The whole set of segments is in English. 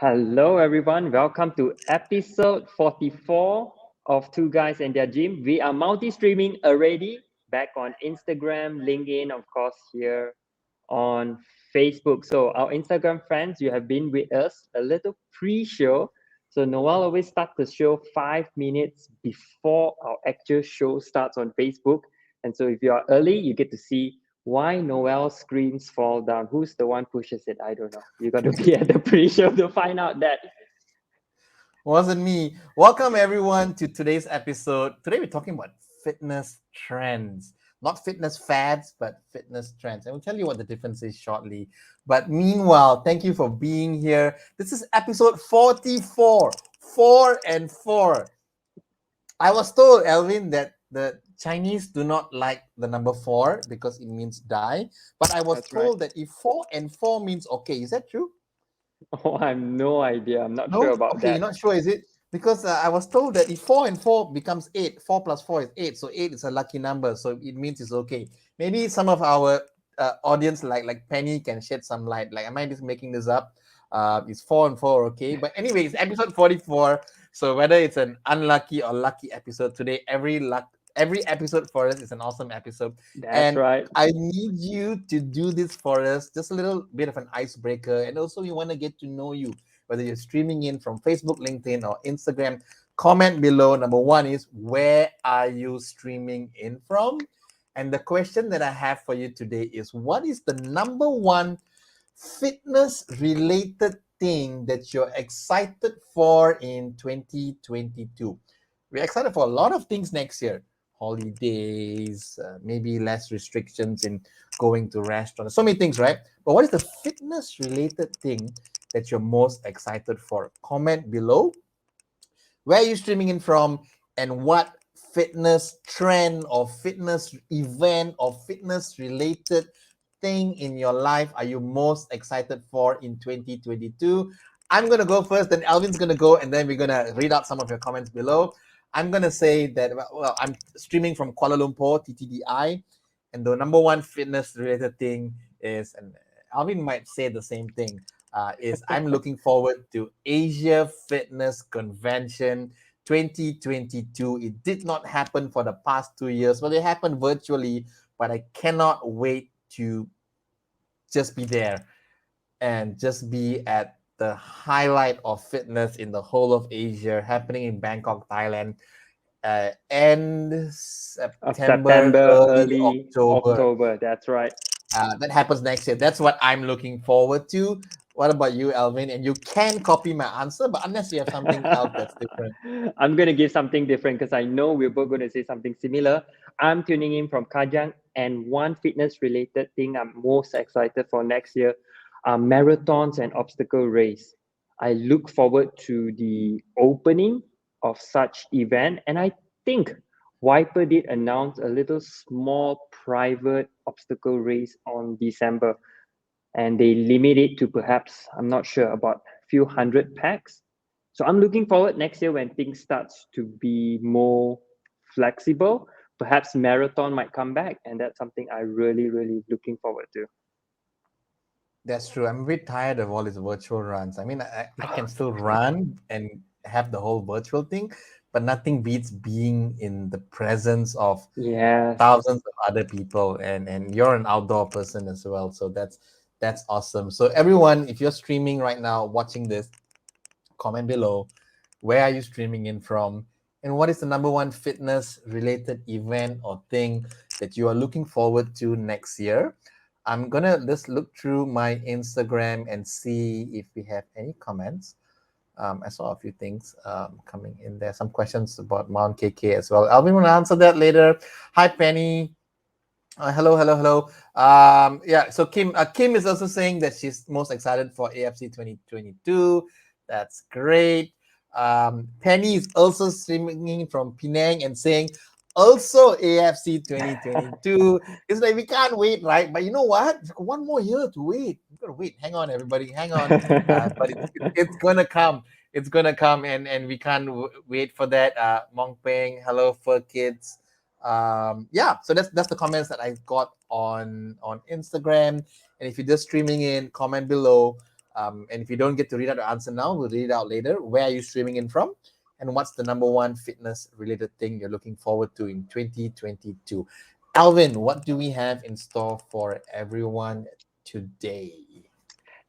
Hello, everyone. Welcome to episode 44 of Two Guys and Their Gym. We are multi streaming already, back on Instagram, LinkedIn, of course, here on Facebook. So, our Instagram friends, you have been with us a little pre show. So, Noel always starts the show 5 minutes before our actual show starts on Facebook. And so, if you are early, you get to see why Noel screens fall down. Who's the one pushes it? I don't know. You got to be at the pre-show to find out that. Wasn't me. Welcome everyone to today's episode. Today we're talking about fitness trends. Not fitness fads, but fitness trends. And we'll tell you what the difference is shortly. But meanwhile, thank you for being here. This is episode 44. 4 and 4. I was told, Alvin, that the Chinese do not like the number 4 because it means die. But I was That's right. told that if 4 and 4 means okay, is that true? Oh, I have no idea. I'm not sure No? about Okay, you're that. not sure, is it? Because I was told that if 4 and 4 becomes 8, 4 plus 4 is 8. So 8 is a lucky number. So it means it's okay. Maybe some of our audience, like Penny, can shed some light. Like, am I just making this up? It's 4 and 4, okay? But anyway, it's episode 44. So whether it's an unlucky or lucky episode today, every episode for us is an awesome episode. That's And right. I need you to do this for us, just a little bit of an icebreaker. And also, we want to get to know you, whether you're streaming in from Facebook, LinkedIn, or Instagram. Comment below. Number one is, where are you streaming in from? And the question that I have for you today is, what is the number one fitness related thing that you're excited for in 2022? We're excited for a lot of things next year. Holidays, maybe less restrictions in going to restaurants, so many things, right? But what is the fitness related thing that you're most excited for? Comment below. Where are you streaming in from, and what fitness trend or fitness event or fitness related thing in your life are you most excited for in 2022? I'm going to go first, then Alvin's going to go, and then we're going to read out some of your comments below. I'm going to say that, well, I'm streaming from Kuala Lumpur, TTDI, and the number one fitness related thing is, and Alvin might say the same thing, is I'm looking forward to Asia Fitness Convention 2022. It did not happen for the past 2 years, but it happened virtually. But I cannot wait to just be there and just be at the highlight of fitness in the whole of Asia, happening in Bangkok, Thailand, end Of September, September, early early October. October. That's right. That happens next year. That's what I'm looking forward to. What about you, Alvin? And you can copy my answer, but unless you have something else that's different. I'm going to give something different because I know we're both going to say something similar. I'm tuning in from Kajang, and one fitness related thing I'm most excited for next year are marathons and obstacle race. I look forward to the opening of such event, and I think Wiper did announce a little small private obstacle race on December, and they limit it to perhaps, I'm not sure, about few hundred packs. So I'm looking forward next year when things starts to be more flexible. Perhaps marathon might come back, and that's something I really looking forward to. That's true. I'm a bit tired of all these virtual runs. I mean, I can still run and have the whole virtual thing, but nothing beats being in the presence of Yes. thousands of other people, and you're an outdoor person as well. So that's awesome. So everyone, if you're streaming right now, watching this, comment below. Where are you streaming in from? And what is the number one fitness related event or thing that you are looking forward to next year? I'm gonna just look through my Instagram and see if we have any comments. I saw a few things coming in there. Some questions about Mount KK as well. Alvin will answer that later. Hi, Penny. Hello. Yeah, so Kim is also saying that she's most excited for AFC 2022. That's great. Penny is also streaming from Penang and saying also AFC 2022. It's like we can't wait, right? But you know what? One more year to wait. We gotta wait. Hang on, everybody. Hang on. But it's gonna come. It's gonna come, and we can't wait for that. Mong Peng, hello for kids. Yeah, so that's the comments that I got on Instagram. And if you're just streaming in, comment below. And if you don't get to read out the answer now, we'll read it out later. Where are you streaming in from? And what's the number one fitness related thing you're looking forward to in 2022? Alvin, what do we have in store for everyone today?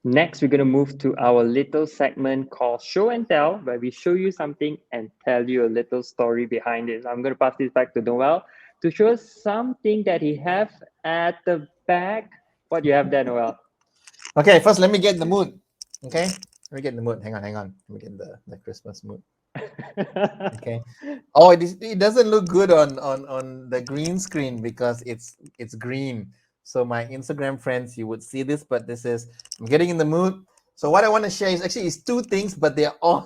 Next, we're going to move to our little segment called Show and Tell, where we show you something and tell you a little story behind it. I'm going to pass this back to Noel to show us something that he have at the back. What do you have there, Noel? Okay, first let me get in the mood. Okay, let me get in the mood. Hang on. Let me get in the Christmas mood. Okay. Oh, it doesn't look good on the green screen because it's green. So my Instagram friends, you would see this, but this is I'm getting in the mood. So what I want to share is actually it's two things, but they're all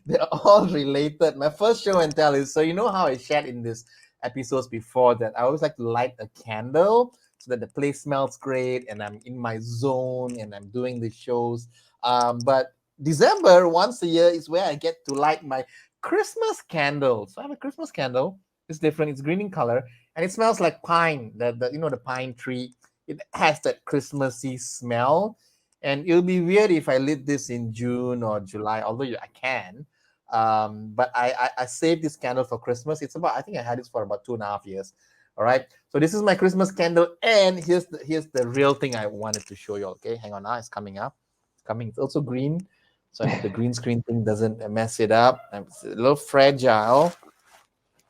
they're all related. My first show and tell is, so you know how I shared in this episodes before that I always like to light a candle so that the place smells great and I'm in my zone and I'm doing the shows. But December once a year is where I get to light my Christmas candle. So I have a Christmas candle. It's different. It's green in color, and it smells like pine. The the pine tree. It has that Christmassy smell, and it'll be weird if I lit this in June or July. Although I can, but I saved this candle for Christmas. It's about I think I had this for about 2.5 years. All right. So this is my Christmas candle, and here's the real thing I wanted to show you. Okay, hang on. Now it's coming up. It's coming. It's also green. So I hope the green screen thing doesn't mess it up. It's a little fragile.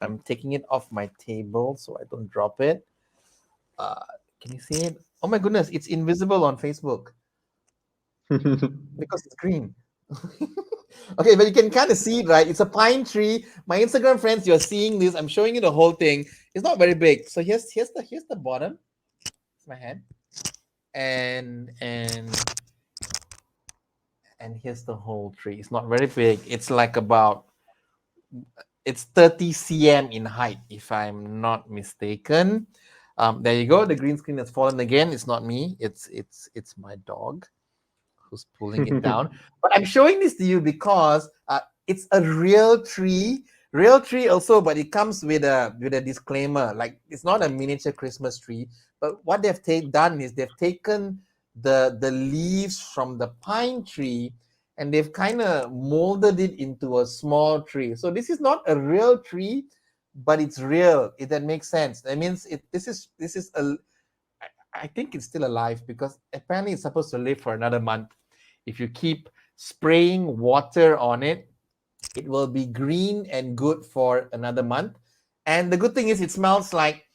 I'm taking it off my table so I don't drop it. Uh, can you see it? Oh my goodness, it's invisible on Facebook because it's green. Okay, but you can kind of see it, right? It's a pine tree. My Instagram friends, you're seeing this. I'm showing you the whole thing. It's not very big. So here's the bottom. It's my hand. And here's the whole tree. It's not very big. It's like about it's 30 cm in height, if I'm not mistaken. There you go. The green screen has fallen again. It's not me. It's my dog who's pulling it down. But I'm showing this to you because it's a real tree also. But it comes with a disclaimer. Like it's not a miniature Christmas tree. But what done is they've taken the leaves from the pine tree and they've kind of molded it into a small tree. So this is not a real tree, but it's real. If that makes sense. That means this is a. I think it's still alive because apparently it's supposed to live for another month. If you keep spraying water on it, it will be green and good for another month. And the good thing is it smells like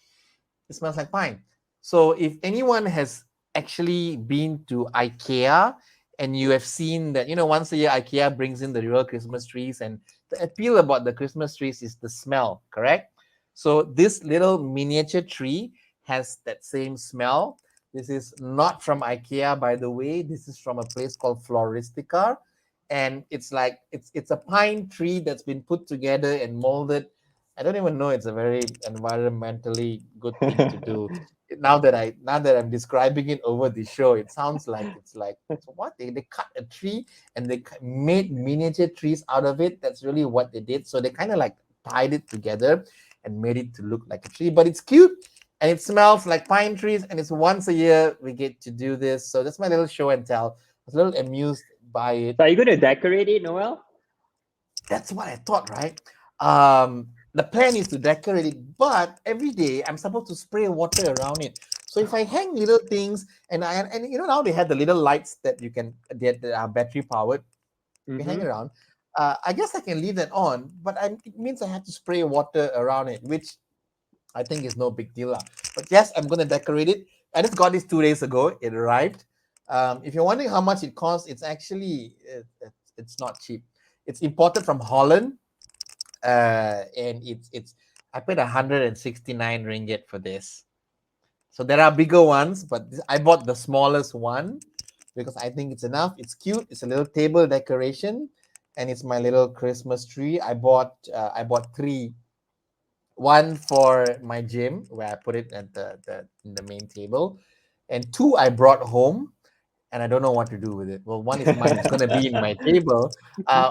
pine. So if anyone has actually been to IKEA and you have seen that, once a year IKEA brings in the real Christmas trees, and the appeal about the Christmas trees is the smell, correct? So this little miniature tree has that same smell. This is not from IKEA, by the way. This is from a place called Floristica. And it's like it's a pine tree that's been put together and molded. I don't even know it's a very environmentally good thing to do. Now that I'm describing it over the show, it sounds like it's like so what they cut a tree and they made miniature trees out of it. That's really what they did. So they kind of like tied it together and made it to look like a tree. But it's cute and it smells like pine trees. And it's once a year we get to do this. So that's my little show and tell. I was a little amused by it. So are you going to decorate it, Noel? That's what I thought, right? The plan is to decorate it, but every day I'm supposed to spray water around it. So if I hang little things, and now they have the little lights that you can that are battery powered, you hang around. I guess I can leave that on, but it means I have to spray water around it, which I think is no big deal. But yes, I'm gonna decorate it. I just got this 2 days ago. It arrived. If you're wondering how much it costs, it's actually it's not cheap. It's imported from Holland, and it's I paid 169 ringgit for this. So there are bigger ones, but I bought the smallest one because I think it's enough. It's cute. It's a little table decoration, and it's my little Christmas tree. I bought three. One for my gym where I put it at the main table, and two I brought home and I don't know what to do with it. Well, one is mine; it's gonna be in my table.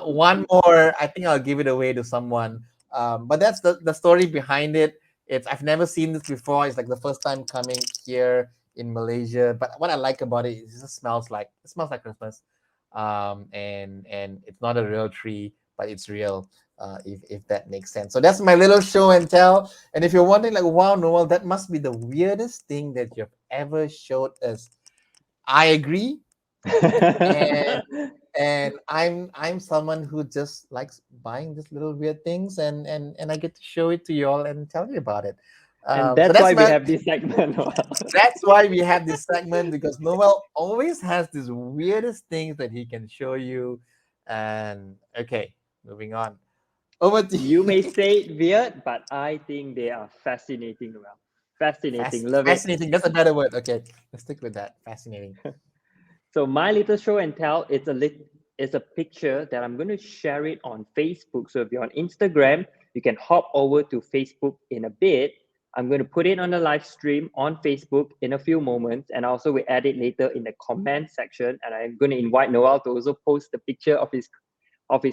One more, I think I'll give it away to someone. But that's the story behind it. I've never seen this before. It's like the first time coming here in Malaysia. But what I like about it is it smells like Christmas. and it's not a real tree, but it's real. If that makes sense. So that's my little show and tell. And if you're wondering, like, wow, Noel, that must be the weirdest thing that you've ever showed us. I agree, and I'm someone who just likes buying these little weird things, and I get to show it to you all and tell you about it. And So that's that's why we my have this segment. that's why we have this segment, because Noel always has these weirdest things that he can show you. And okay, moving on. Over to You you. may say it weird, but I think they are fascinating. Well, fascinating. Love it. Fascinating. That's a better word. Okay, let's stick with that. Fascinating. So my little show and tell, it's a picture that I'm going to share it on Facebook. So if you're on Instagram, you can hop over to Facebook in a bit. I'm going to put it on the live stream on Facebook in a few moments, and also we add it later in the comment section. And I'm going to invite Noel to also post the picture of his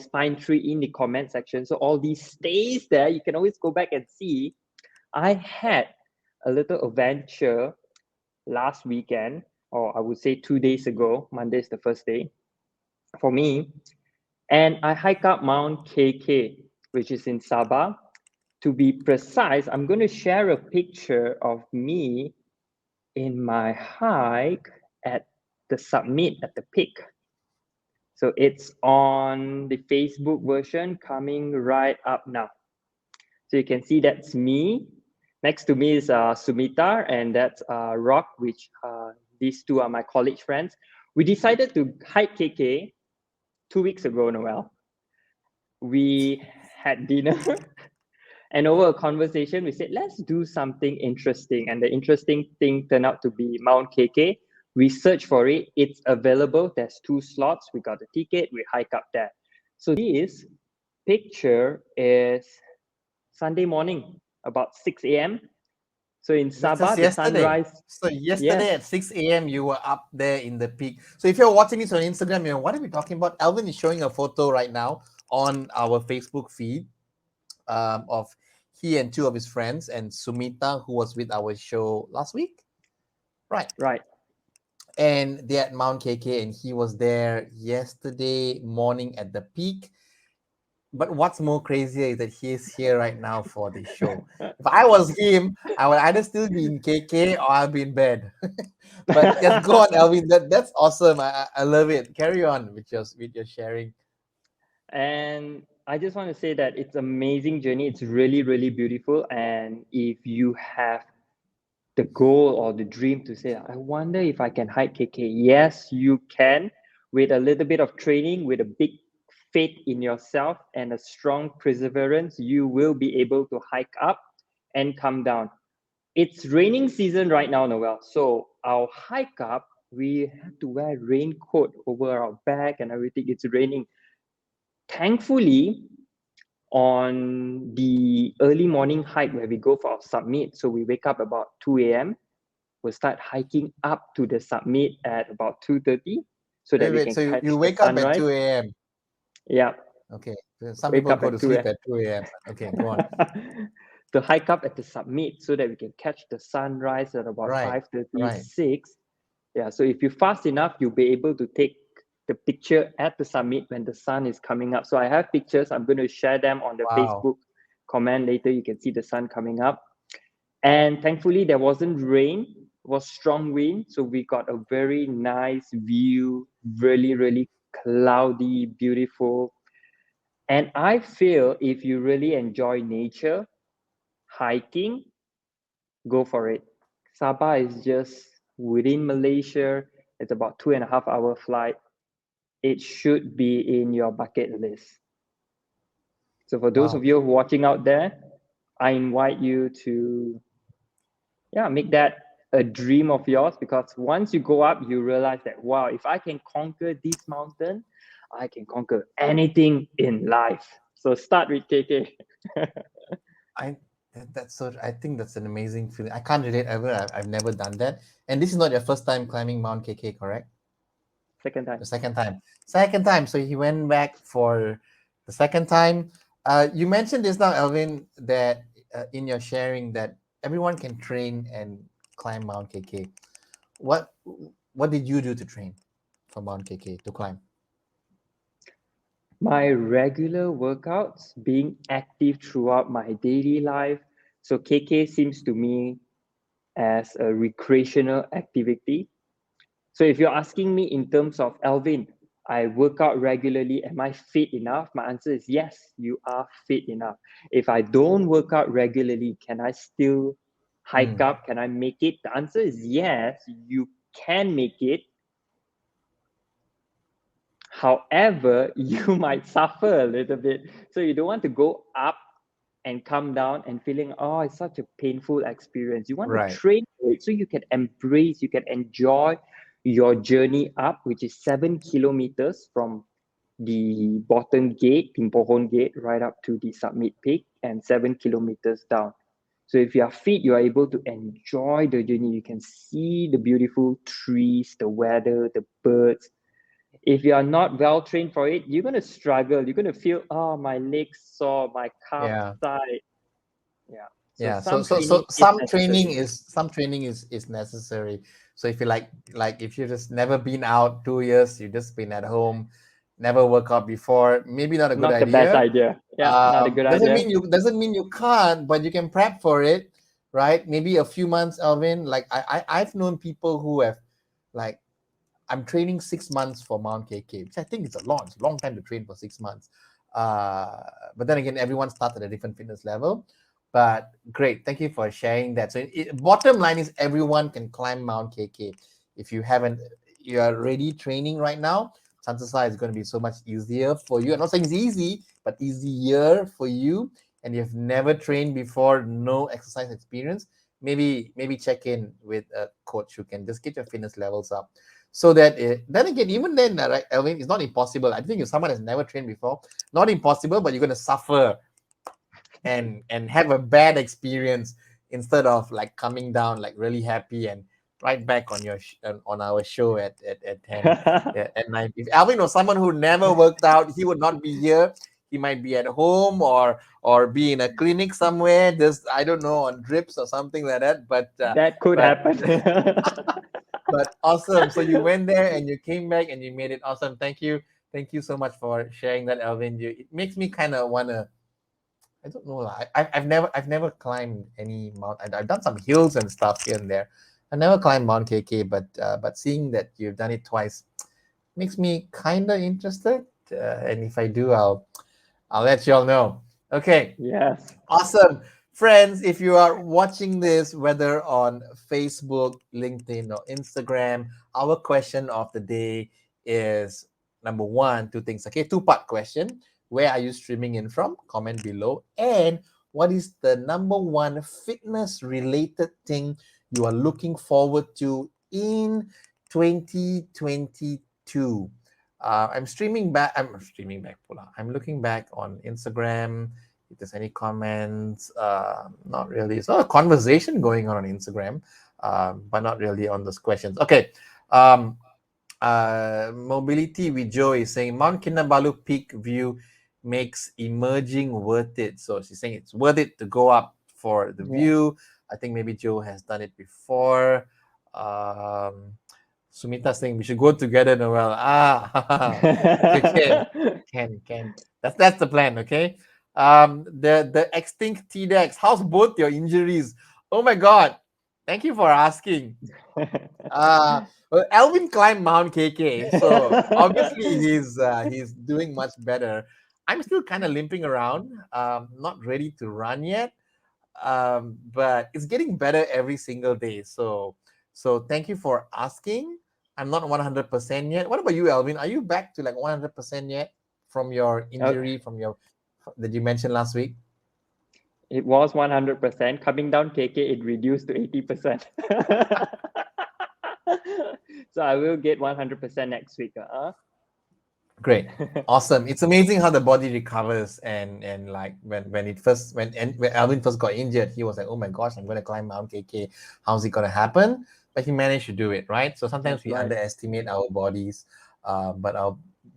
pine tree in the comment section. So all these stays there, you can always go back and see. I had a little adventure last weekend, or I would say 2 days ago. Monday is the first day for me. And I hike up Mount KK, which is in Sabah. To be precise, I'm going to share a picture of me in my hike at the summit at the peak. So it's on the Facebook version coming right up now. So you can see that's me. Next to me is Sumita, and that's Rock, which these two are my college friends. We decided to hike KK 2 weeks ago, Noel. We had dinner, and over a conversation, we said, let's do something interesting. And the interesting thing turned out to be Mount KK. We searched for it. It's available. There's 2 slots. We got the ticket. We hike up there. So this picture is Sunday morning, about 6 a.m. So in That's just Sabah, the yesterday. sunrise, So yesterday at yes, 6 a.m. you were up there in the peak. So if you're watching this on Instagram, you know what are we talking about? Alvin is showing a photo right now on our Facebook feed, of he and two of his friends and Sumita, who was with our show last week. Right. right. And they're at Mount KK, and he was there yesterday morning at the peak. But what's more crazier is that he is here right now for the show. If I was him, I would either still be in KK or I'll be in bed. But yes, go on, Alvin. That's awesome. I love it. Carry on with your sharing. And I just want to say that it's amazing journey. It's really, really beautiful. And if you have the goal or the dream to say, I wonder if I can hike KK. Yes, you can. With a little bit of training, with a big faith in yourself and a strong perseverance, you will be able to hike up and come down. It's raining season right now, Noel. So our hike up, we have to wear raincoat over our back and everything. It's raining. Thankfully, on the early morning hike where we go for our summit, so we wake up about 2 a.m. We'll start hiking up to the summit at about 2:30 so that Wait, we wait. can So you catch the wake up at sunrise. 2 a.m. Yeah, Okay. So some wake people up go at to 2 sleep at 2 a.m. Okay, go on. to hike up at the summit so that we can catch the sunrise at about Right. Right. 5:36. Yeah, so if you fast enough, you'll be able to take the picture at the summit when the sun is coming up. So I have pictures. I'm going to share them on the Wow. Facebook comment later. You can see the sun coming up. And thankfully, there wasn't rain, it was strong wind. So we got a very nice view, really, really cloudy, beautiful. And I feel if you really enjoy nature, hiking, go for it. Sabah is just within Malaysia. It's about 2.5 hour flight. It should be in your bucket list. So for those Wow. of you watching out there, I invite you to make that a dream of yours, because once you go up, you realize that wow, if I can conquer this mountain, I can conquer anything in life. So start with KK. I that's so. I think that's an amazing feeling. I can't relate ever. I've never done that. And this is not your first time climbing Mount KK, correct? Second The time. second time. Second time. So he went back for the second time. You mentioned this now, Alvin, that in your sharing that everyone can train and climb Mount KK. What what did you do to train for Mount KK to climb? My regular workouts, being active throughout my daily life. So KK seems to me as a recreational activity. So if you're asking me in terms of Alvin, I work out regularly. Am I fit enough? My answer is yes, you are fit enough. If I don't work out regularly, can I still hike Mm, up? Can I make it? The answer is yes, you can make it. However, you might suffer a little bit. So you don't want to go up and come down and feeling, oh, it's such a painful experience. You want to right. train for it so you can embrace, you can enjoy your journey up, which is 7 kilometers from the bottom gate, Timpohon Gate, right up to the summit peak, and 7 kilometers down. So if you are fit, you are able to enjoy the journey. You can see the beautiful trees, the weather, the birds. If you are not well trained for it, you're going to struggle. You're going to feel, oh, my legs sore, my calf Yeah. tight. Yeah. So Yeah, so some so training so is some training necessary. is necessary. So if you like if you just never been out 2 years, you just been at home, never work out before, maybe not a good Not the best idea. idea. Yeah, not a good idea. Doesn't mean you can't, but you can prep for it, right? Maybe a few months, Alvin. Like I've known people who have like I'm training 6 months for Mount KK, which I think is it's a long time to train for 6 months. Uh, but then again, everyone starts at a different fitness level. But great, thank you for sharing that. So, bottom line is everyone can climb Mount KK. If you are already training right now, chances are it's going to be so much easier for you. I'm not saying it's easy, but easier for you. And you've never trained before, no exercise experience. Maybe check in with a coach who can just get your fitness levels up so that then again, even then, right, Alvin, it's not impossible. I think if someone has never trained before, not impossible, but you're going to suffer and have a bad experience instead of like coming down like really happy and right back on on our show at 10 at 9. If Alvin was someone who never worked out, he would not be here. He might be at home or be in a clinic somewhere, just I don't know, on drips or something like that. That could But happen. but awesome. So you went there and you came back and you made it awesome. Thank you so much for sharing that, Alvin. It makes me kind of wanna. I don't know. I've never climbed any mount. I've done some hills and stuff here and there. I never climbed Mount KK, but seeing that you've done it twice makes me kind of interested. And if I do, I'll let you all know. Okay. Yes. Awesome. Friends, if you are watching this, whether on Facebook, LinkedIn, or Instagram, our question of the day is number one, two things. Okay, two-part question. Where are you streaming in from? Comment below. And what is the number one fitness related thing you are looking forward to in 2022? I'm streaming back. Pula. I'm looking back on Instagram. If there's any comments, not really. It's not a conversation going on Instagram, but not really on those questions. Okay. Um, Mobility with Joe is saying Mount Kinabalu peak view makes emerging worth it. So she's saying it's worth it to go up for the Yes. view. I think maybe Joe has done it before. Um, Sumita saying we should go together, Noel. Okay, can. That's the plan. Okay. The extinct T-Dex. How's both your injuries? Oh my God! Thank you for asking. Well, Alvin climbed Mount KK, so obviously he's doing much better. I'm still kind of limping around, not ready to run yet, but it's getting better every single day. So thank you for asking. I'm not 100% yet. What about you, Alvin? Are you back to like 100% yet from your Uh, injury from your that you mentioned last week? it was 100%. Coming down KK, it reduced to 80%. So I will get 100% next week. Great. Awesome. It's amazing how the body recovers and like when Alvin first got injured, he was like, oh my gosh, I'm gonna climb Mount KK. How's it gonna happen? But he managed to do it, right? So sometimes That's we right. underestimate our bodies, but our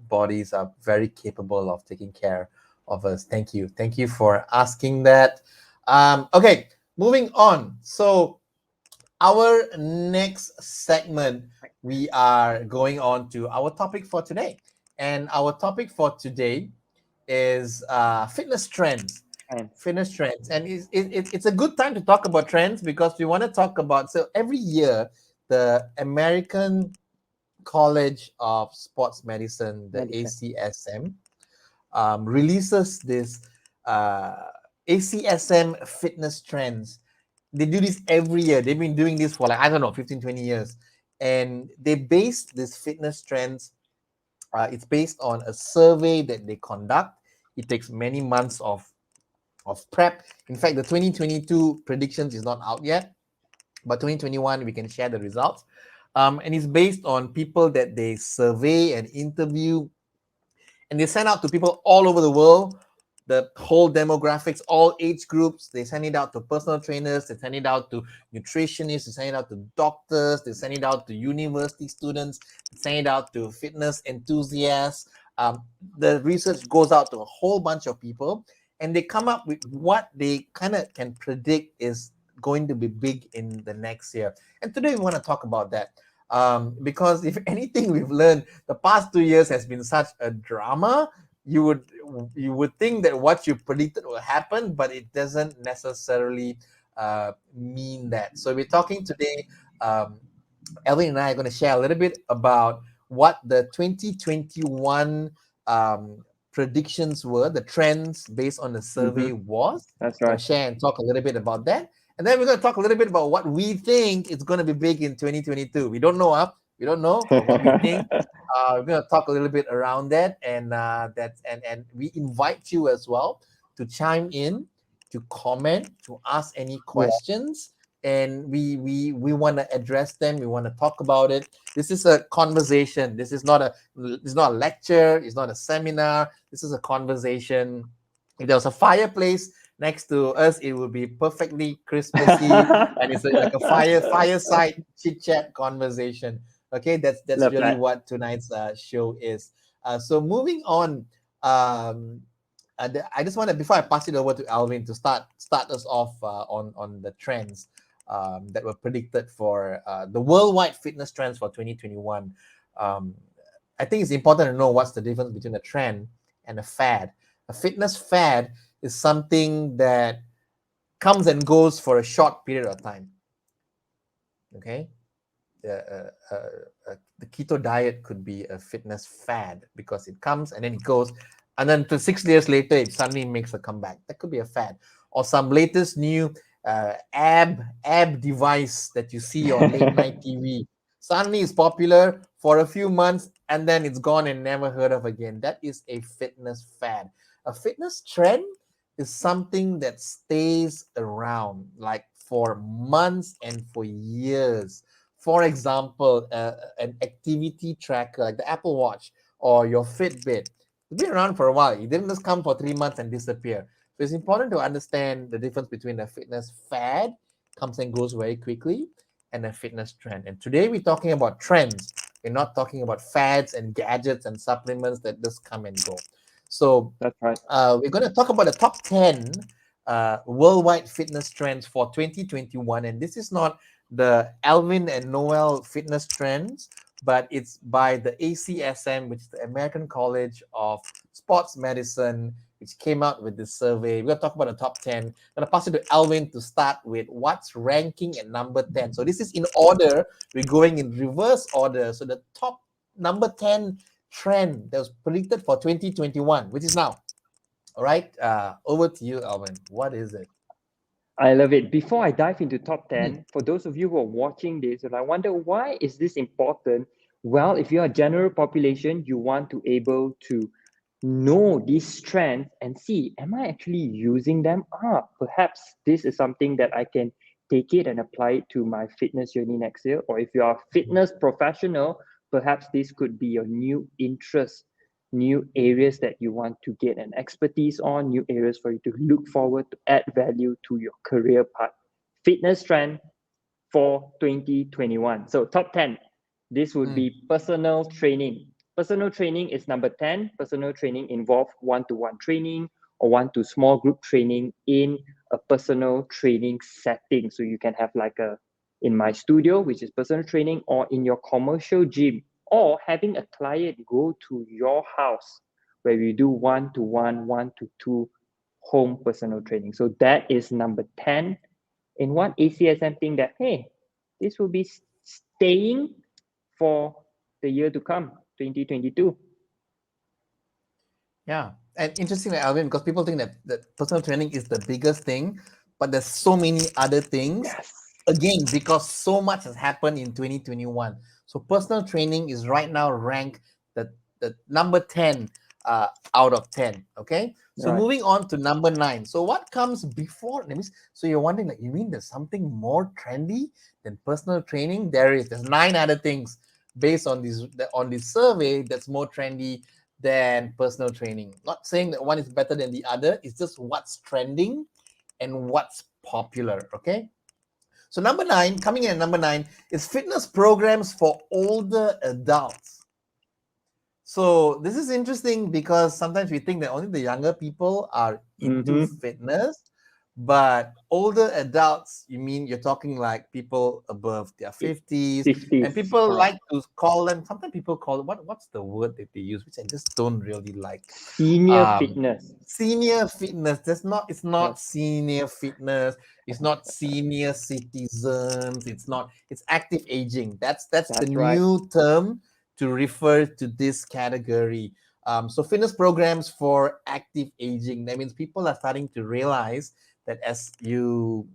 bodies are very capable of taking care of us. Thank you. Thank you for asking that. Okay, moving on. So our next segment, we are going on to our topic for today. And our topic for today is fitness trends. And Fitness trends. And it's a good time to talk about trends because we want to talk about. So every year, the American College of Sports Medicine, the medicine. ACSM, releases this uh, ACSM fitness trends. They do this every year. They've been doing this for like, I don't know, 15, 20 years. And they base this fitness trends, it's based on a survey that they conduct. It takes many months of prep. In fact, the 2022 predictions is not out yet, but 2021 we can share the results. And it's based on people that they survey and interview, and they send out to people all over the world, the whole demographics, all age groups. They send it out to personal trainers, they send it out to nutritionists, they send it out to doctors, they send it out to university students, they send it out to fitness enthusiasts. The research goes out to a whole bunch of people, and they come up with what they kind of can predict is going to be big in the next year. And today we want to talk about that, because if anything we've learned, the past 2 years has been such a drama. You would think that what you predicted will happen, but it doesn't necessarily mean that. So we're talking today. Alvin and I are going to share a little bit about what the 2021 predictions were, the trends based on the survey Mm-hmm. was. That's Going right. to share and talk a little bit about that. And then we're going to talk a little bit about what we think is going to be big in 2022. We don't know, we don't know, but what we think. We're going to talk a little bit around that, and and we invite you as well to chime in, to comment, to ask any Yeah. questions, and we want to address them. We want to talk about it. This is a conversation. This is not a lecture. It's not a seminar. This is a conversation. If there was a fireplace next to us, it would be perfectly Christmassy, and it's like a fireside chit chat conversation. Okay, that's Love really that. what tonight's show is. So moving on, um, I just want to, before I pass it over to Alvin to start us off on the trends that were predicted for the worldwide fitness trends for 2021. Um, I think it's important to know what's the difference between a trend and a fad. A fitness fad is something that comes and goes for a short period of time. Okay, the keto diet could be a fitness fad because it comes and then it goes, and then to 6 years later it suddenly makes a comeback. That could be a fad, or some latest new ab device that you see on late night TV. Suddenly it's popular for a few months and then it's gone and never heard of again. That is a fitness fad. A fitness trend is something that stays around like for months and for years. For example, an activity tracker like the Apple Watch or your Fitbit. It's been around for a while. It didn't just come for 3 months and disappear. So it's important to understand the difference between a fitness fad, comes and goes very quickly, and a fitness trend. And today we're talking about trends. We're not talking about fads and gadgets and supplements that just come and go. So That's right. we're going to talk about the top 10 worldwide fitness trends for 2021. And this is not the Alvin and Noel fitness trends, but it's by the ACSM, which is the American College of Sports Medicine, which came out with this survey. We're going to talk about the top 10. I'm going to pass it to Alvin to start with what's ranking at number 10. So this is in order. We're going in reverse order. So the top number 10 trend that was predicted for 2021, which is now. All right, over to you, Alvin. What is it? I love it. Before I dive into top Mm, 10, for those of you who are watching this and I wonder why is this important? Well, if you're a general population, you want to able to know these trends and see, am I actually using them? Perhaps this is something that I can take it and apply it to my fitness journey next year. Or if you are a fitness professional, perhaps this could be your new interest, new areas that you want to get an expertise on, new areas for you to look forward to add value to your career path. Fitness trend for 2021. So top 10, this would mm, be personal training. Personal training is number 10. Personal training involves one-to-one training or one to small group training in a personal training setting. So you can have like a in my studio, which is personal training, or in your commercial gym, or having a client go to your house where we do one-to-one, one-to-two home personal training. So that is number 10 in what ACSM think that, hey, this will be staying for the year to come, 2022. Yeah. And interestingly, Alvin, because people think that personal training is the biggest thing, but there's so many other things. Yes. Again, because so much has happened in 2021. So personal training is right now ranked the number 10 out of 10. Okay. So Right. moving on to number 9. So what comes before? That means, so you're wondering, like, you mean there's something more trendy than personal training? There is. There's 9 other things based on this survey that's more trendy than personal training. Not saying that one is better than the other, it's just what's trending and what's popular. Okay. So number 9, coming in at number 9, is fitness programs for older adults. So this is interesting because sometimes we think that only the younger people are into Mm-hmm. fitness, but older adults, you mean you're talking like people above their 50s, and 50s, people correct. like to call them, sometimes people call it, what's the word that they use, which I just don't really like. Senior Um, fitness. Senior fitness. It's not Yes, senior fitness, it's not senior citizens, it's active aging. That's the that's right. new term to refer to this category. So fitness programs for active aging. That means people are starting to realize that as you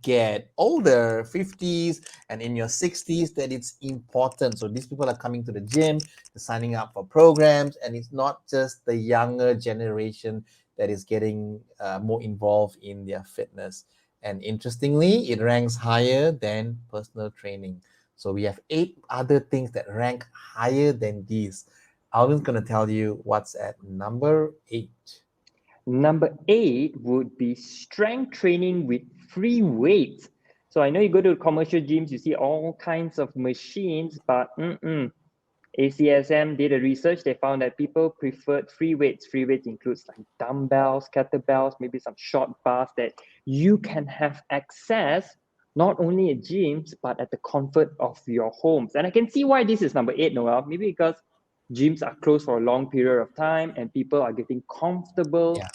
get older, 50s and in your 60s, that it's important. So these people are coming to the gym, they're signing up for programs, and it's not just the younger generation that is getting more involved in their fitness. And interestingly, it ranks higher than personal training. So we have 8 other things that rank higher than these. Alvin's going to tell you what's at number 8. Number 8 would be strength training with free weights. So I know you go to commercial gyms, you see all kinds of machines, but ACSM did a research. They found that people preferred free weights. Free weights includes like dumbbells, kettlebells, maybe some short bars that you can have access not only at gyms but at the comfort of your homes. And I can see why this is number 8, Noel. Maybe because gyms are closed for a long period of time and people are getting comfortable Yeah.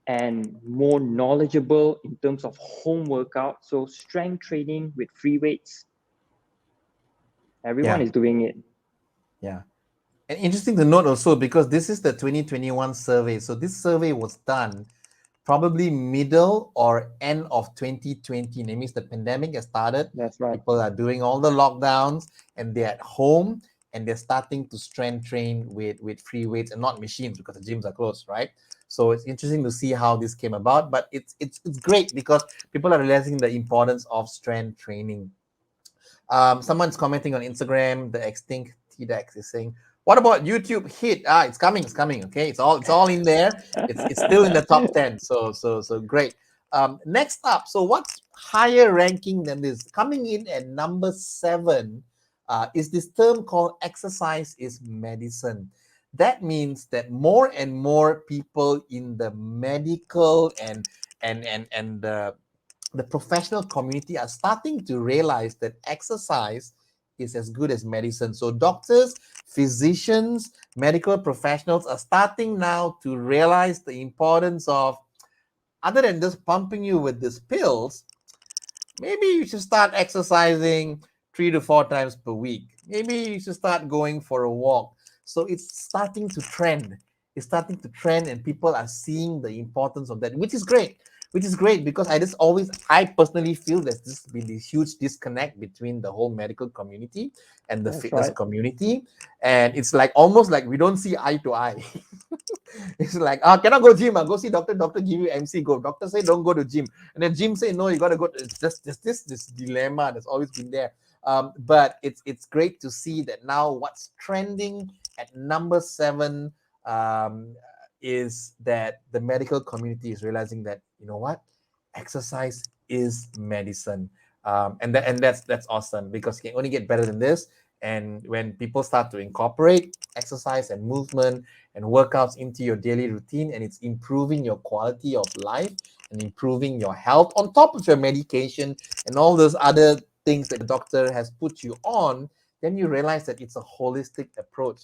and more knowledgeable in terms of home workout. So strength training with free weights, everyone Yeah. is doing it. Yeah. And interesting to note also, because this is the 2021 survey. So this survey was done probably middle or end of 2020. That means the pandemic has started. That's right. People are doing all the lockdowns and they're at home and they're starting to strength train with free weights and not machines because the gyms are closed, right? So it's interesting to see how this came about, but it's great because people are realizing the importance of strength training. Someone's commenting on Instagram. The extinct TDEX is saying, "What about YouTube Hit? Ah, it's coming. It's coming. Okay, it's all in there. It's still in the top 10. So great. Next up. So what's higher ranking than this? Coming in at number 7, is this term called exercise is medicine. That means that more and more people in the medical and the professional community are starting to realize that exercise is as good as medicine. So doctors, physicians, medical professionals are starting now to realize the importance of, other than just pumping you with these pills, maybe you should start exercising 3 to 4 times per week. Maybe you should start going for a walk. So it's starting to trend. It's starting to trend, and people are seeing the importance of that, which is great. Which is great because I personally feel there's just been this huge disconnect between the whole medical community and the That's fitness right. community. And it's like almost like we don't see eye to eye. It's like, cannot go gym, go see doctor, doctor give you MC, go. Doctor say don't go to gym. And then gym say no, you gotta go. It's just this dilemma that's always been there. But it's great to see that now what's trending at number 7 um, is that the medical community is realizing that, you know what, exercise is medicine. And that's awesome because you can only get better than this. And when people start to incorporate exercise and movement and workouts into your daily routine, and it's improving your quality of life and improving your health on top of your medication and all those other things that the doctor has put you on, then you realize that it's a holistic approach.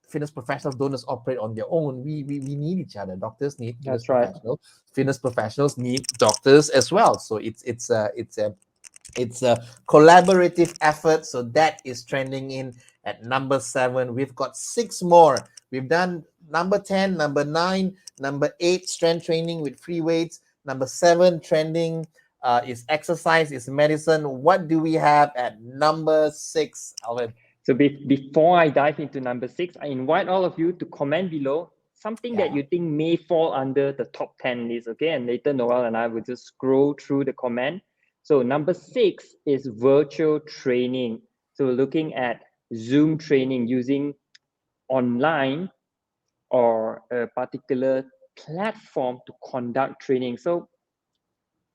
Fitness professionals don't just operate on their own. We need each other. Doctors need fitness That's right. professionals. Fitness professionals need doctors as well. So it's a collaborative effort. So that is trending in at number 7. We've got 6 more. We've done number 10, number 9, number 8, strength training with free weights. Number 7 trending is exercise, is medicine. What do we have at number 6, Alvin? So before I dive into number 6, I invite all of you to comment below something that Yeah. you think may fall under the top 10 list, okay? And later Noel and I will just scroll through the comment. So number 6 is virtual training. So we're looking at Zoom training using online or a particular platform to conduct training. So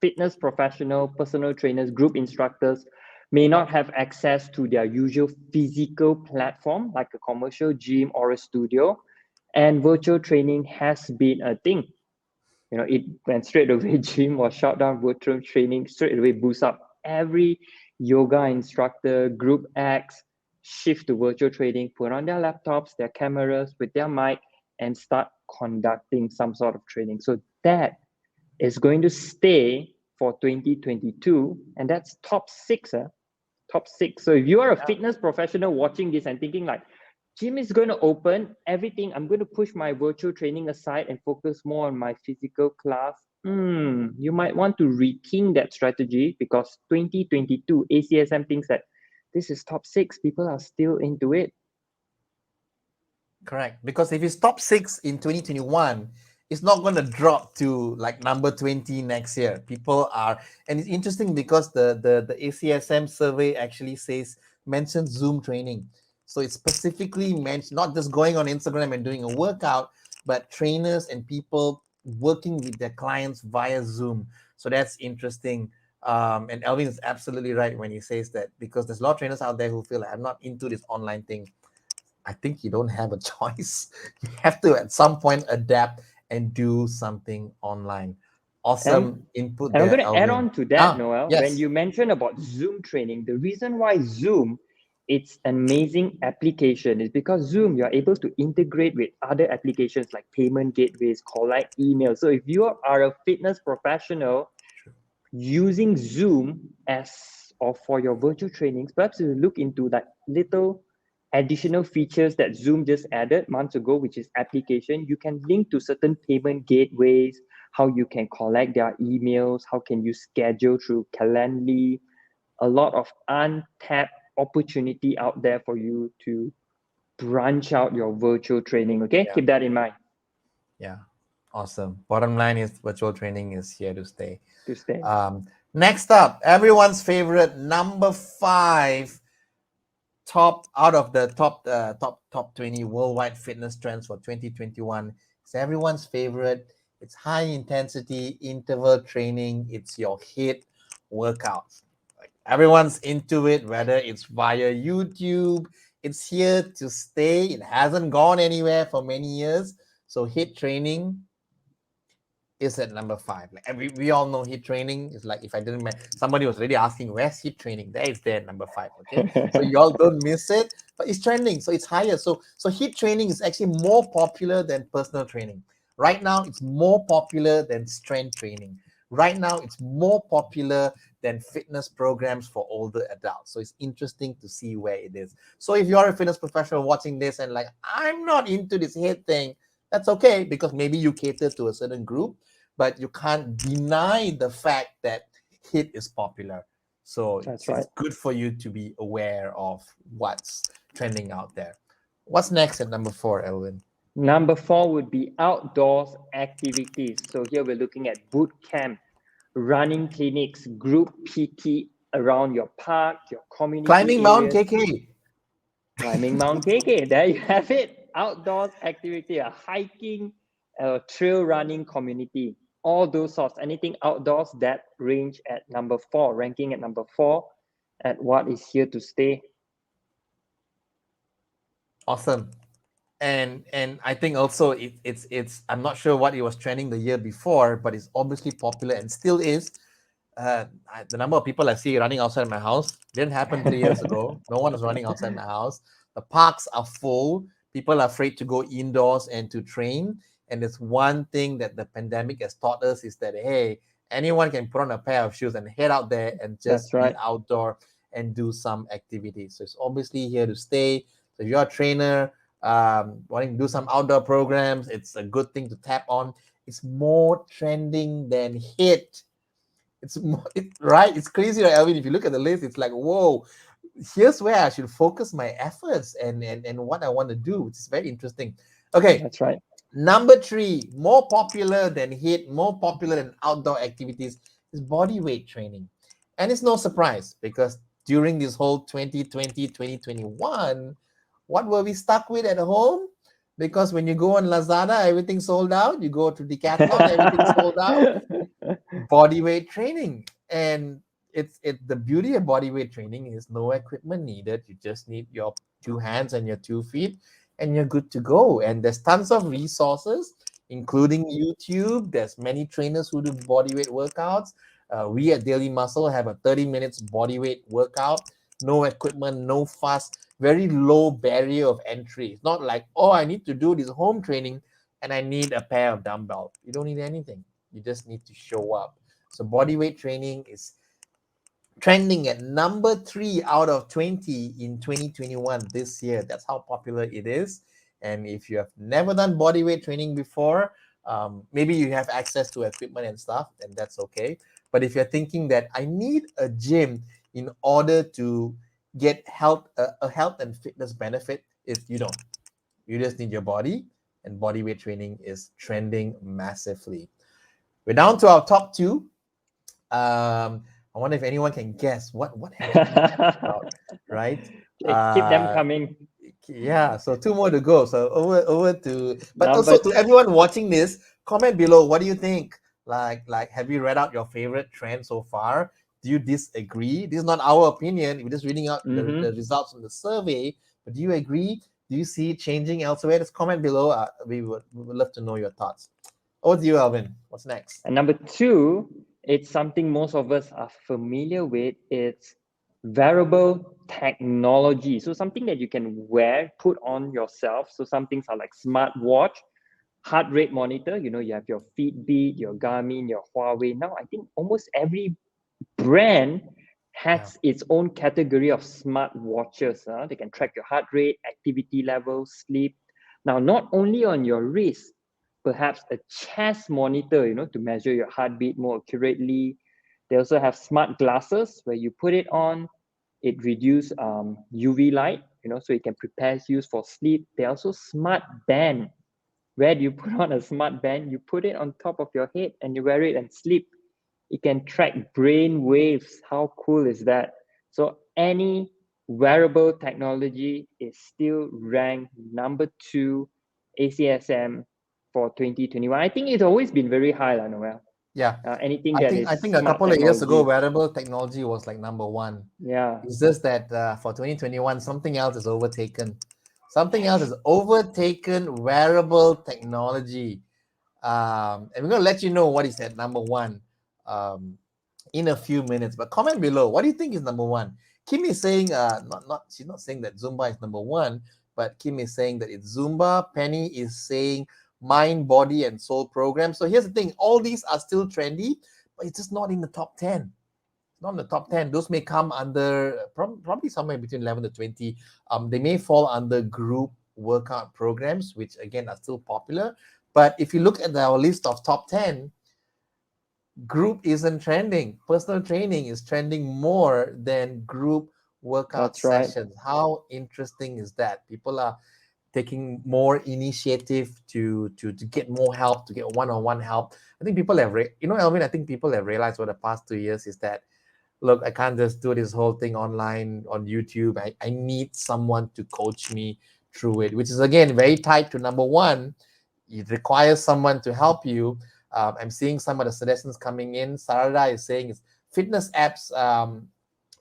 fitness professional, personal trainers, group instructors may not have access to their usual physical platform like a commercial gym or a studio. And virtual training has been a thing. It went straight away, gym was shut down, virtual training straight away boosts up. Every yoga instructor, group acts, shift to virtual training, put on their laptops, their cameras with their mic, and start conducting some sort of training. So that is going to stay for 2022, and that's top 6. Top 6. So if you are a fitness professional watching this and thinking like, gym is going to open, everything, I'm going to push my virtual training aside and focus more on my physical class, you might want to rethink that strategy, because 2022 ACSM thinks that this is top 6, people are still into it. Correct. Because if it's top 6 in 2021, it's not going to drop to like number 20 next year. People are, and it's interesting because the ACSM survey actually mentions Zoom training. So it's specifically mentioned, not just going on Instagram and doing a workout, but trainers and people working with their clients via Zoom. So that's interesting. And Alvin is absolutely right when he says that, because there's a lot of trainers out there who feel like, I'm not into this online thing. I think you don't have a choice. You have to at some point adapt and do something online. And Awesome input And I'm there, going to add Alvin. on to that, Ah, Noel. When yes. you mentioned about Zoom training, the reason why Zoom, it's an amazing application, is because Zoom, you're able to integrate with other applications like payment gateways, collect emails. So if you are a fitness professional using Zoom as or for your virtual trainings, perhaps you look into that little additional features that Zoom just added months ago, which is application. You can link to certain payment gateways, how you can collect their emails, how can you schedule through Calendly. A lot of untapped opportunity out there for you to branch out your virtual training. Okay, Yeah. keep that in mind Yeah. Awesome. Bottom line is virtual training is here to stay. to stay. Next up, everyone's favorite number 5 top out of the top 20 worldwide fitness trends for 2021. It's everyone's favorite. It's high intensity interval training. It's your hit workouts. Like everyone's into it, whether it's via YouTube. It's here to stay. It hasn't gone anywhere for many years. So hit training is at number 5. Like, and we all know hit training is like, if I didn't somebody was already asking where's hit training, there is there at number 5. Okay, so you all don't miss it, but it's trending, so it's higher. So hit training is actually more popular than personal training right now. It's more popular than strength training right now. It's more popular than fitness programs for older adults. So it's interesting to see where it is. So if you're a fitness professional watching this and like, I'm not into this hit thing, that's okay, because maybe you cater to a certain group, but you can't deny the fact that hit is popular. So That's it's right. good for you to be aware of what's trending out there. What's next at number 4, Elvin? Number 4 would be outdoors activities. So here we're looking at boot camp, running clinics, group PT around your park, your community Climbing Mount areas, KK. climbing Mount KK. There you have it. Outdoors activity, a hiking, a trail running community, all those sorts. Anything outdoors, that range at number 4, ranking at number 4 at what is here to stay. Awesome. And I think also it's I'm not sure what it was trending the year before, but it's obviously popular and still is. The number of people I see running outside my house didn't happen 3 years ago. No one was running outside my house. The parks are full. People are afraid to go indoors and to train. And it's one thing that the pandemic has taught us is that, hey, anyone can put on a pair of shoes and head out there and That's just be right. outdoor and do some activity. So it's obviously here to stay. So if you're a trainer, wanting to do some outdoor programs, it's a good thing to tap on. It's more trending than hit. It's more, right. It's crazy, right, Alvin? If you look at the list, it's like, whoa, here's where I should focus my efforts and what I want to do, which is very interesting. Okay, That's right. number three, more popular than hit, more popular than outdoor activities is body weight training. And it's no surprise because during this whole 2020, 2021, what were we stuck with at home? Because when you go on Lazada, everything's sold out. You go to Decathlon, everything's sold out. Body weight training. And the beauty of body weight training is no equipment needed. You just need your two hands and your 2 feet and you're good to go. And there's tons of resources, including YouTube. There's many trainers who do body weight workouts. We at Daily Muscle have a 30 minutes body weight workout. No equipment, no fuss, very low barrier of entry. It's not like, oh, I need to do this home training and I need a pair of dumbbells. You don't need anything. You just need to show up. So body weight training is trending at number 3 out of 20 in 2021 this year. That's how popular it is. And if you have never done body weight training before, maybe you have access to equipment and stuff, and that's okay. But if you're thinking that I need a gym in order to get a health and fitness benefit, if you don't, you just need your body, and body weight training is trending massively. We're down to our top two. I wonder if anyone can guess what have we talked about, right? Keep them Uh, coming. yeah, so two more to go. So over to, but Number also to everyone watching this, comment below. What do you think? Like, have you read out your favorite trend so far? Do you disagree? This is not our opinion. We're just reading out the mm-hmm. results from the survey. But do you agree? Do you see it changing elsewhere? Just comment below. We would love to know your thoughts. Over to you, Alvin. What's next? And number two, it's something most of us are familiar with. It's wearable technology. So something that you can wear, put on yourself. So some things are like smartwatch, heart rate monitor. You have your Fitbit, your Garmin, your Huawei. Now I think almost every brand Yeah. has its own category of smart watches. They can track your heart rate, activity level, sleep. Now, not only on your wrist, perhaps a chest monitor, to measure your heartbeat more accurately. They also have smart glasses where you put it on, it reduces UV light, so it can prepare you for sleep. They also smart band. Where do you put on a smart band? You put it on top of your head and you wear it and sleep. It can track brain waves. How cool is that? So any wearable technology is still ranked number 2 ACSM for 2021. I think it's always been very high, Noel. Yeah. Anything I that think is I think a smart couple of years ago, technology. wearable technology was like number one. Yeah, It's just that for 2021, something else is overtaken. Something else is yes. overtaken wearable technology. And we're gonna let you know what is at number one um, in a few minutes. But comment below. What do you think is number one? Kim is saying not she's not saying that Zumba is number one, but Kim is saying that it's Zumba. Penny is saying mind, body, and soul program. So here's the thing: all these are still trendy, but it's just not in the top 10. Not in the top 10. Those may come under probably somewhere between 11 to 20. They may fall under group workout programs, which again are still popular. But if you look at our list of top 10, group isn't trending. Personal training is trending more than group workout That's right. sessions. How interesting is that? People are taking more initiative to get more help, to get one-on-one help. I think people have, Elvin, I think people have realized over the past 2 years is that, look, I can't just do this whole thing online on YouTube. I need someone to coach me through it, which is again very tied to number one. It requires someone to help you. I'm seeing some of the suggestions coming in. Sarada is saying it's fitness apps.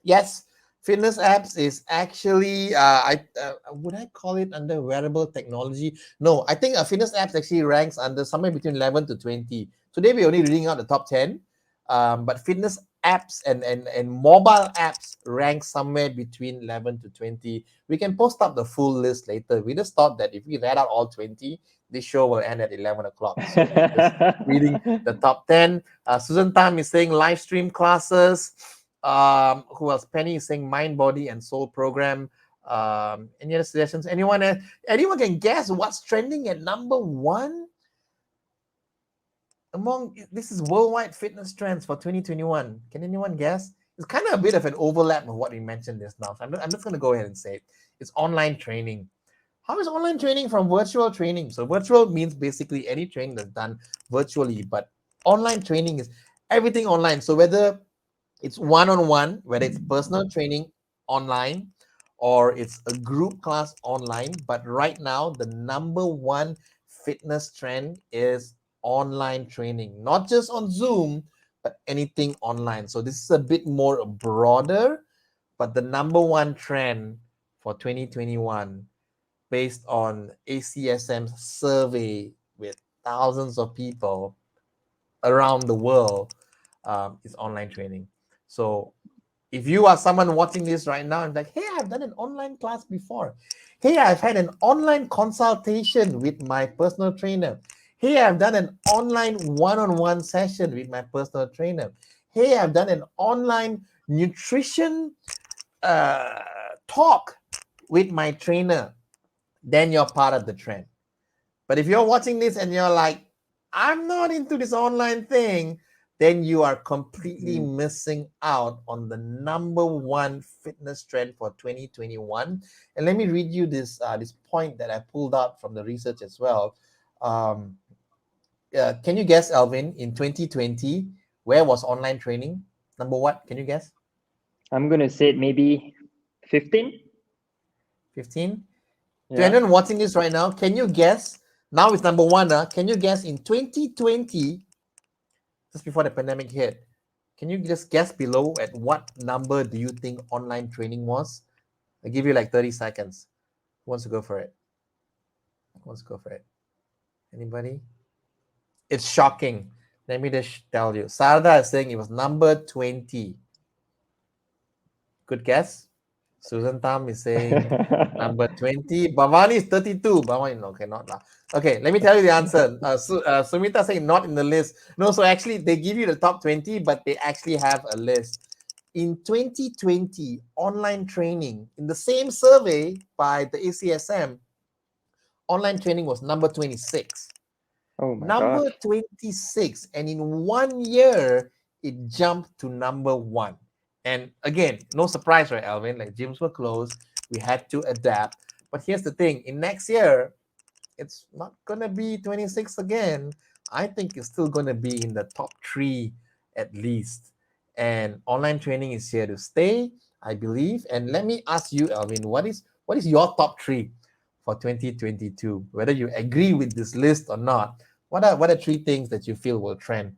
Yes, fitness apps is actually I would I call it under wearable technology? No, I think a fitness apps actually ranks under somewhere between 11 to 20. Today we're only reading out the top 10. But fitness apps and mobile apps rank somewhere between 11 to 20. We can post up the full list later. We just thought that if we read out all 20, this show will end at 11 o'clock. So we are just reading the top 10. Susan Tam is saying live stream classes. Who else? Penny is saying mind, body, and soul program. Any other suggestions? Anyone can guess what's trending at number one? This is worldwide fitness trends for 2021. Can anyone guess? It's kind of a bit of an overlap of what we mentioned just now. So I'm just going to go ahead and say it. It's online training. How is online training from virtual training? So virtual means basically any training that's done virtually, but online training is everything online. So whether it's one-on-one, whether it's personal training online or it's a group class online, but right now the number one fitness trend is online training, not just on Zoom, but anything online. So this is a bit more broader, but the number one trend for 2021 based on ACSM's survey with thousands of people around the world is online training. So if you are someone watching this right now and like, hey, I've done an online class before. Hey, I've had an online consultation with my personal trainer. Hey, I've done an online one-on-one session with my personal trainer. Hey, I've done an online nutrition talk with my trainer. Then you're part of the trend. But if you're watching this and you're like, I'm not into this online thing, then you are completely missing out on the number one fitness trend for 2021. And let me read you this point that I pulled out from the research as well. Can you guess, Alvin, in 2020, where was online training? Number what? Can you guess? I'm going to say maybe 15. 15? To Yeah. anyone watching this right now, can you guess? Now it's number one. Can you guess in 2020, just before the pandemic hit, can you just guess below at what number do you think online training was? I'll give you like 30 seconds. Who wants to go for it? Who wants to go for it? Anybody? It's shocking. Let me just tell you. Sarda is saying it was number 20. Good guess. Susan Tam is saying number 20. Bhavani is 32. Bhavani, okay, not now. Okay, let me tell you the answer. Sumita saying not in the list. No, so actually they give you the top 20, but they actually have a list. In 2020, online training, in the same survey by the ACSM, online training was number 26. Oh my Number gosh. 26. And in 1 year, it jumped to number one. And again, no surprise, right, Alvin? Like gyms were closed. We had to adapt. But here's the thing. In next year, it's not going to be 26 again. I think it's still going to be in the top three at least. And online training is here to stay, I believe. And let me ask you, Alvin, what is your top three for 2022? Whether you agree with this list or not, what are three things that you feel will trend?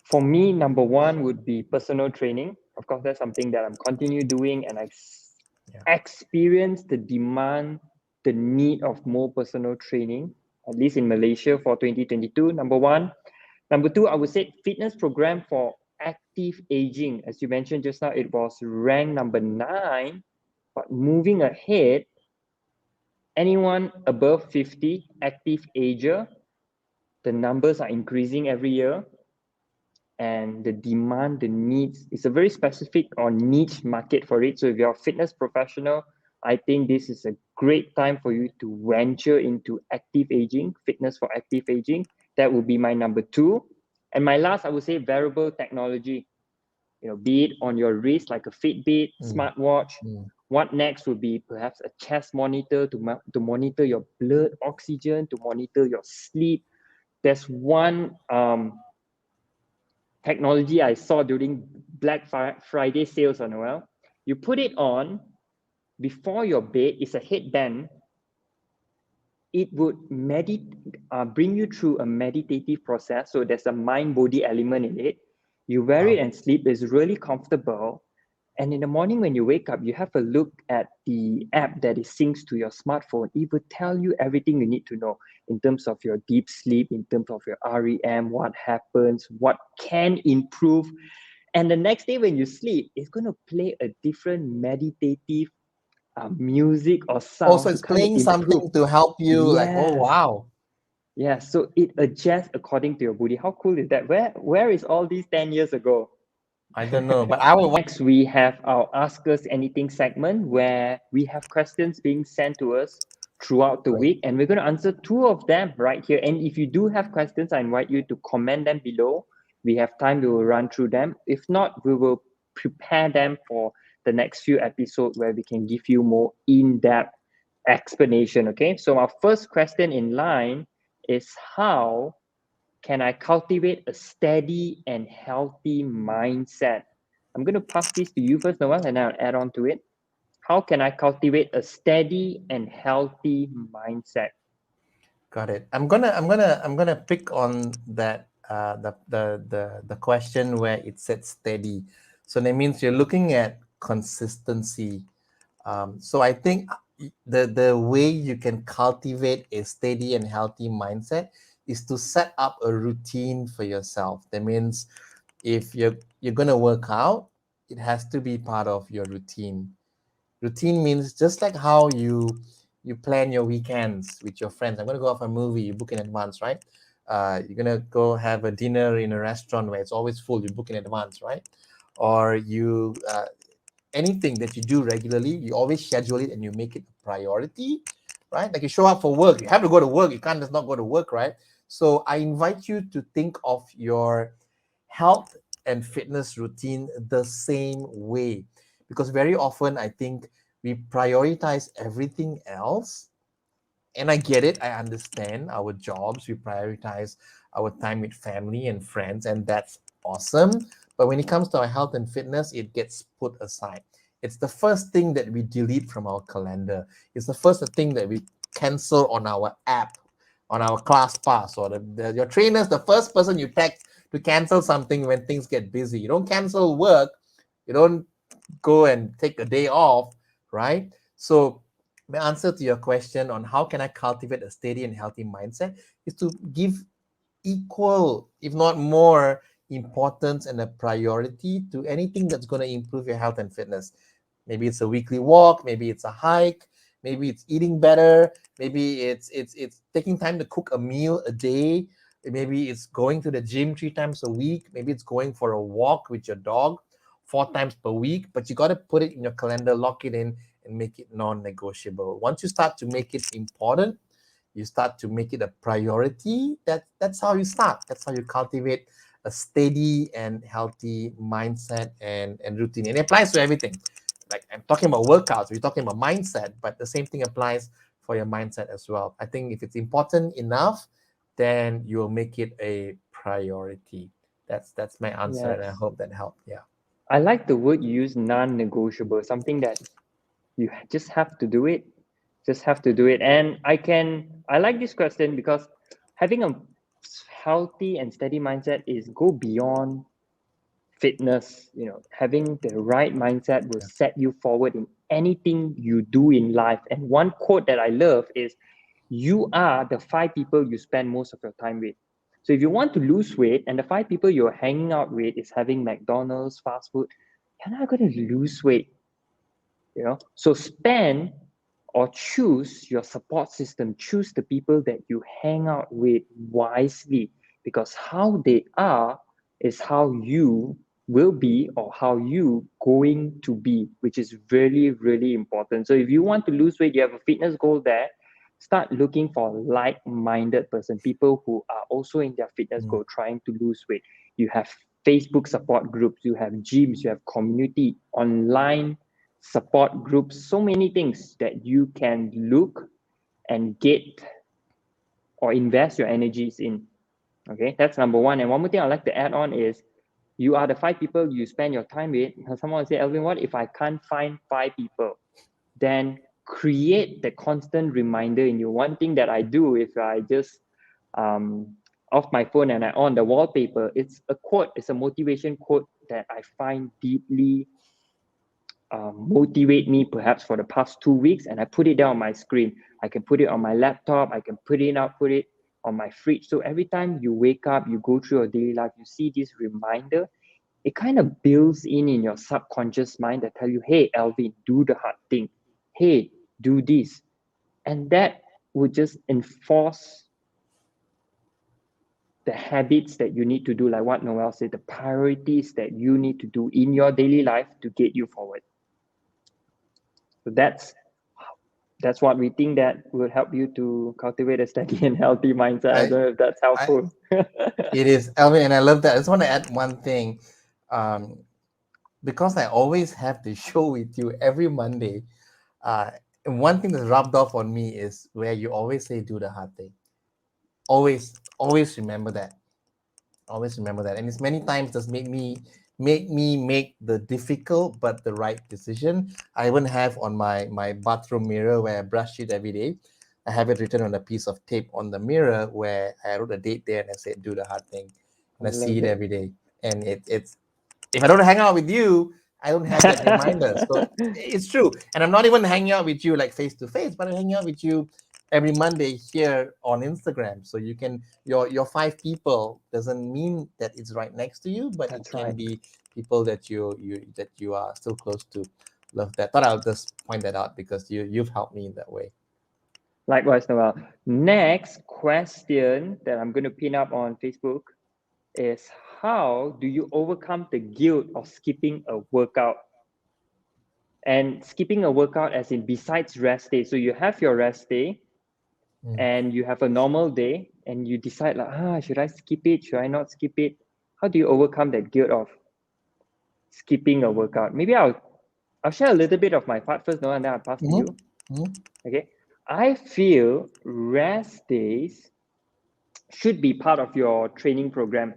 For me, number one would be personal training. Of course, that's something that I'm continue doing, and I Yeah. experience the demand, the need of more personal training, at least in Malaysia for 2022. Number one. Number two, I would say fitness program for active aging. As you mentioned just now, it was ranked number 9. But moving ahead, anyone above 50 active ager, the numbers are increasing every year, and the demand, the needs, it's a very specific or niche market for it. So if you're a fitness professional, I think this is a great time for you to venture into active aging, fitness for active aging. That would be my number two. And my last, I would say wearable technology, be it on your wrist, like a Fitbit, Mm, smartwatch. mm. What next would be perhaps a chest monitor to monitor your blood oxygen, to monitor your sleep. There's one technology I saw during Black Friday sales on Noel. You put it on before your bed. It's a headband. It would bring you through a meditative process. So there's a mind-body element in it. You wear it Wow. and sleep. It's really comfortable. And in the morning when you wake up, you have a look at the app that is syncs to your smartphone. It will tell you everything you need to know in terms of your deep sleep, in terms of your REM, what happens, what can improve. And the next day when you sleep, it's going to play a different meditative music or Also, sound to it's kind of playing improve. something to help you. Like, oh Yes. wow, Yeah. So it adjusts according to your body. How cool is that? Where is all these 10 years ago? I don't know, but I will. Next, we have our Ask Us Anything segment where we have questions being sent to us throughout the Great. week, and we're going to answer two of them right here. And if you do have questions, I invite you to comment them below. We have time, we will run through them. If not, we will prepare them for the next few episodes where we can give you more in depth explanation. Okay, so our first question in line is how can I cultivate a steady and healthy mindset? I'm going to pass this to you first, Noel, and I'll add on to it. How can I cultivate a steady and healthy mindset? Got it. I'm gonna pick on that the question where it said steady. So that means you're looking at consistency. So I think the way you can cultivate a steady and healthy mindset is to set up a routine for yourself. That means if you're gonna work out, it has to be part of your routine. Routine means just like how you plan your weekends with your friends. I'm gonna go off a movie, you book in advance, right? You're gonna go have a dinner in a restaurant where it's always full, you book in advance, right? Or you anything that you do regularly, you always schedule it and you make it a priority, right? Like you show up for work, you have to go to work, you can't just not go to work, right? So I invite you to think of your health and fitness routine the same way, because very often I think we prioritize everything else. And I get it, I understand our jobs, we prioritize our time with family and friends, and that's awesome. But when it comes to our health and fitness, it gets put aside. It's the first thing that we delete from our calendar. It's the first thing that we cancel on our app, on our class pass, or your trainers, the first person you text to cancel something when things get busy. You don't cancel work, you don't go and take a day off, right? So my answer to your question on how can I cultivate a steady and healthy mindset is to give equal, if not more, importance and a priority to anything that's going to improve your health and fitness. Maybe it's a weekly walk, maybe it's a hike, maybe it's eating better, maybe it's taking time to cook a meal a day, maybe it's going to the gym 3 times a week, maybe it's going for a walk with your dog 4 times per week. But you got to put it in your calendar, lock it in, and make it non-negotiable. Once you start to make it important, you start to make it a priority. That's how you start. That's how you cultivate a steady and healthy mindset and routine. And it applies to everything. Like I'm talking about workouts, we're talking about mindset, but the same thing applies for your mindset as well. I think if it's important enough, then you will make it a priority. That's my answer, and I Yes. hope that helped. Yeah. I like the word you use, non-negotiable, something that you just have to do it. Just have to do it. And I like this question because having a healthy and steady mindset is go beyond fitness. Having the right mindset will set you forward in anything you do in life. And one quote that I love is, you are the five people you spend most of your time with. So if you want to lose weight and the five people you're hanging out with is having McDonald's, fast food, you're not going to lose weight. So spend or choose your support system, choose the people that you hang out with wisely, because how they are is how you will be or how you going to be, which is really, really important. So if you want to lose weight, you have a fitness goal there, start looking for like-minded person, people who are also in their fitness Mm. goal trying to lose weight. You have Facebook support groups, you have gyms, you have community online support groups, so many things that you can look and get or invest your energies in. Okay, that's number one. And one more thing I'd like to add on is, you are the five people you spend your time with. Someone say, Alvin, what if I can't find five people? Then create the constant reminder in you. One thing that I do, if I just off my phone and I on the wallpaper, it's a quote, it's a motivation quote that I find deeply motivate me perhaps for the past 2 weeks, and I put it down on my screen. I can put it on my laptop, I can put it on my fridge. So every time you wake up, you go through your daily life, you see this reminder, it kind of builds in your subconscious mind that tell you, hey, Alvin, do the hard thing. Hey, do this. And that would just enforce the habits that you need to do, like what Noel said, the priorities that you need to do in your daily life to get you forward. So that's what we think that will help you to cultivate a steady and healthy mindset. I I, don't know if that's I, helpful. it is, Alvin, and I love that. I just want to add one thing. Um, because I always have the show with you every Monday, and one thing that's rubbed off on me is where you always say, do the hard thing. Always remember that. Always remember that. And it's many times does make me make the difficult but the right decision. I even have on my bathroom mirror where I brush it every day. I have it written on a piece of tape on the mirror where I wrote a date there and I said, do the hard thing. I And I see love it it. every day. And it's if I don't hang out with you, I don't have that reminder. So it's true. And I'm not even hanging out with you like face to face, but I'm hanging out with you every Monday here on Instagram. So you can your 5 people doesn't mean that it's right next to you, but it That's can right. be people that you are still close to. Love that. Thought I'll just point that out because you've helped me in that way. Likewise, Noel. Next question that I'm going to pin up on Facebook is, how do you overcome the guilt of skipping a workout? And skipping a workout as in besides rest day. So you have your rest day Mm. and you have a normal day and you decide like, should I skip it? Should I not skip it? How do you overcome that guilt of skipping a workout? Maybe I'll share a little bit of my part first, Noel, and then I'll pass to Mm-hmm. you. Mm-hmm. Okay. I feel rest days should be part of your training program,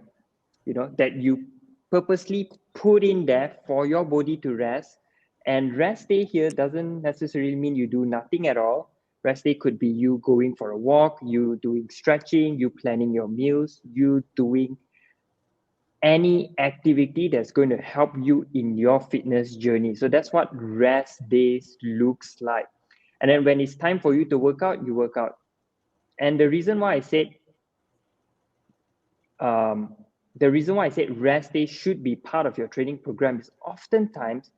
that you purposely put in there for your body to rest. And rest day here doesn't necessarily mean you do nothing at all. Rest day could be you going for a walk, you doing stretching, you planning your meals, you doing any activity that's going to help you in your fitness journey. So that's what rest days looks like. And then when it's time for you to work out, you work out. And um, the reason why I said rest day should be part of your training program is oftentimes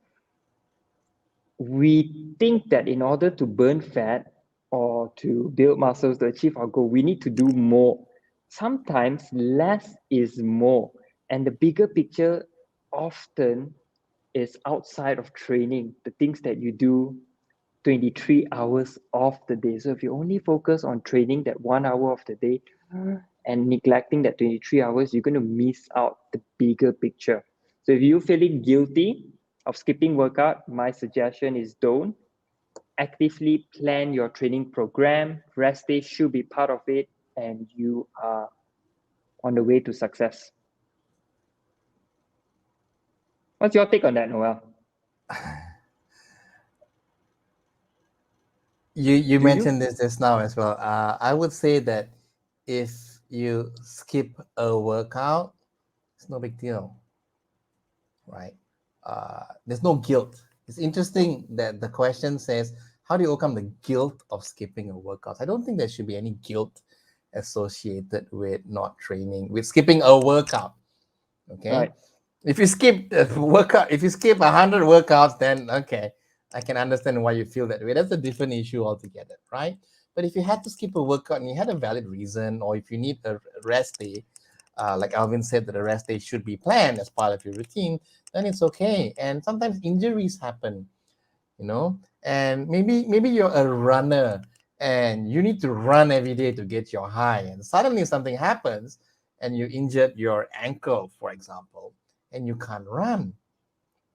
we think that in order to burn fat or to build muscles to achieve our goal, we need to do more. Sometimes less is more. And the bigger picture often is outside of training, the things that you do 23 hours of the day. So if you only focus on training that 1 hour of the day and neglecting that 23 hours, you're going to miss out the bigger picture. So if you're feeling guilty of skipping workout, my suggestion is don't. Actively plan your training program. Rest day should be part of it, and you are on the way to success. What's your take on that, Noel? You Do you? mentioned this just now as well. I would say that if you skip a workout, it's no big deal, right? There's no guilt. It's interesting that the question says, how do you overcome the guilt of skipping a workout? I don't think there should be any guilt associated with not training, with skipping a workout. Okay. Right. If you skip a workout, if you skip 100 workouts, then okay, I can understand why you feel that way. That's a different issue altogether, right? But if you had to skip a workout and you had a valid reason, or if you need a rest day, like Alvin said, that a rest day should be planned as part of your routine, then it's okay. And sometimes injuries happen, and maybe you're a runner and you need to run every day to get your high, and suddenly something happens and you injured your ankle, for example, and you can't run.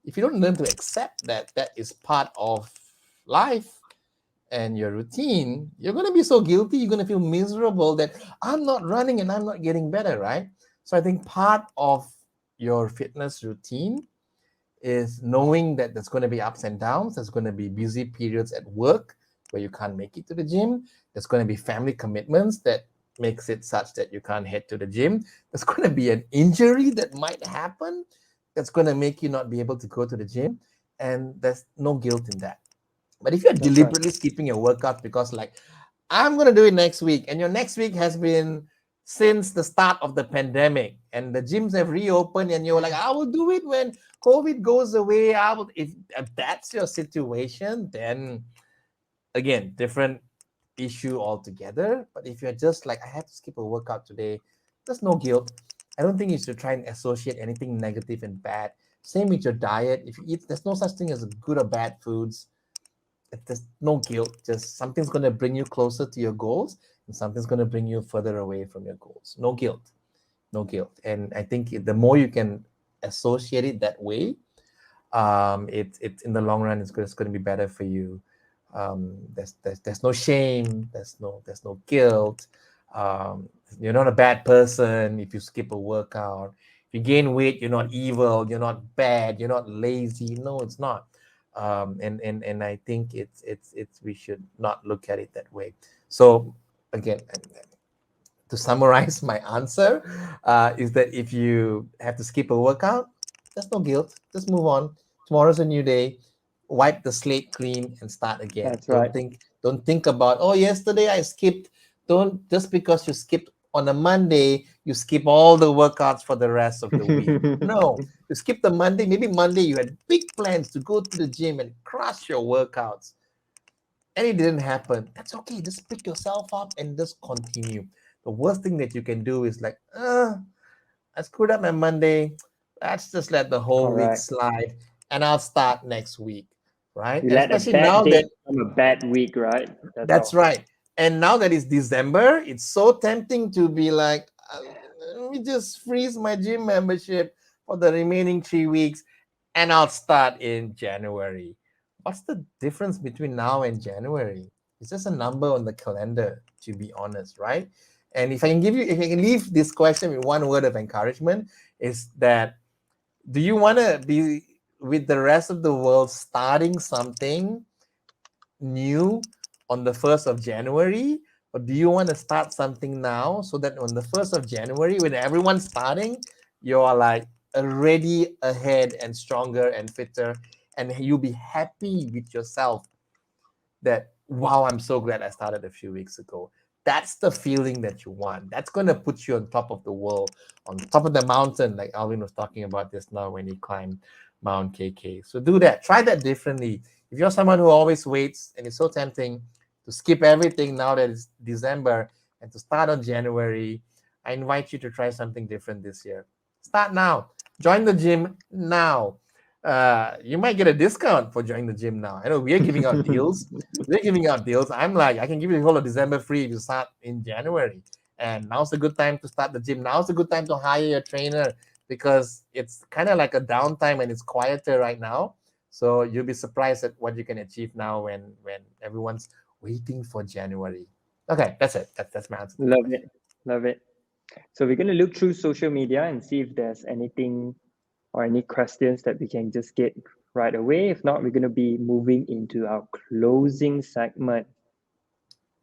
If you don't learn to accept that that is part of life and your routine, you're going to be so guilty, you're going to feel miserable that I'm not running and I'm not getting better, right? So I think part of your fitness routine is knowing that there's going to be ups and downs. There's going to be busy periods at work where you can't make it to the gym. There's going to be family commitments that makes it such that you can't head to the gym. There's going to be an injury that might happen that's going to make you not be able to go to the gym. and there's no guilt in that. But if you're That's right. deliberately skipping your workout because, like, I'm gonna do it next week, and your next week has been since the start of the pandemic, and the gyms have reopened, and you're like, I will do it when COVID goes away. I will. If that's your situation, then again, different issue altogether. But if you're just like, I had to skip a workout today, there's no guilt. I don't think you should try and associate anything negative and bad. Same with your diet. If you eat, there's no such thing as good or bad foods. There's no guilt. Just something's going to bring you closer to your goals, and something's going to bring you further away from your goals. No guilt. No guilt. And I think the more you can associate it that way, it's in the long run, it's going to be better for you. There's no shame. There's no guilt. You're not a bad person if you skip a workout. If you gain weight, you're not evil. You're not bad. You're not lazy. No, it's not. And I think it's we should not look at it that way. So again, to summarize my answer, is that if you have to skip a workout, there's no guilt. Just move on. Tomorrow's a new day. Wipe the slate clean and start again. That's right. Don't think about, oh, yesterday I skipped. Don't, just because you skipped on a Monday, you skip all the workouts for the rest of the week. No, you skip the Monday. Maybe Monday you had big plans to go to the gym and crush your workouts, and it didn't happen. That's okay. Just pick yourself up and just continue. The worst thing that you can do is like, I screwed up my Monday. Let's just let the whole week Correct. slide, and I'll start next week, right? You And let a especially bad now day that, become a bad week, right? That's that's all. right. And now that it's December, it's so tempting to be like, let me just freeze my gym membership for the remaining 3 weeks, and I'll start in January. What's the difference between now and January? It's just a number on the calendar, to be honest, right? And if I can leave this question with one word of encouragement, is that, do you want to be with the rest of the world starting something new on the 1st of January? Or do you want to start something now so that on the 1st of January, when everyone's starting, you're like already ahead and stronger and fitter, and you'll be happy with yourself that, wow, I'm so glad I started a few weeks ago. That's the feeling that you want. That's going to put you on top of the world, on top of the mountain, like Alvin was talking about just now when he climbed Mount KK. So do that. Try that differently. If you're someone who always waits and it's so tempting to skip everything now that it's December and to start on January, I invite you to try something different this year. Start now. Join the gym now. You might get a discount for joining the gym now. I know we're giving out deals. We're giving out deals. I'm like, I can give you the whole of December free if you start in January. And now's a good time to start the gym. Now's a good time to hire your trainer, because it's kind of like a downtime and it's quieter right now. So you'll be surprised at what you can achieve now when everyone's waiting for January. Okay, that's it. That's my answer to the Love question. it. Love it. So we're going to look through social media and see if there's anything or any questions that we can just get right away. If not, we're going to be moving into our closing segment.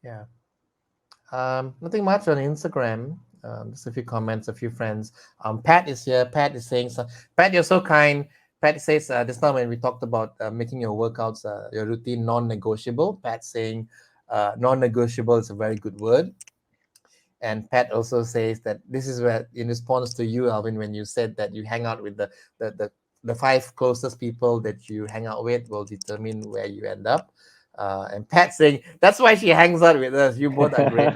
Yeah. Nothing much on Instagram. Just a few comments, a few friends. Pat is here. Pat is saying, so, Pat, you're so kind. Pat says, this time when we talked about making your workouts, your routine non-negotiable, Pat saying non-negotiable is a very good word. And Pat also says that this is where, in response to you, Alvin, when you said that you hang out with the, the, the five closest people that you hang out with will determine where you end up. And Pat saying, that's why she hangs out with us. You both are great.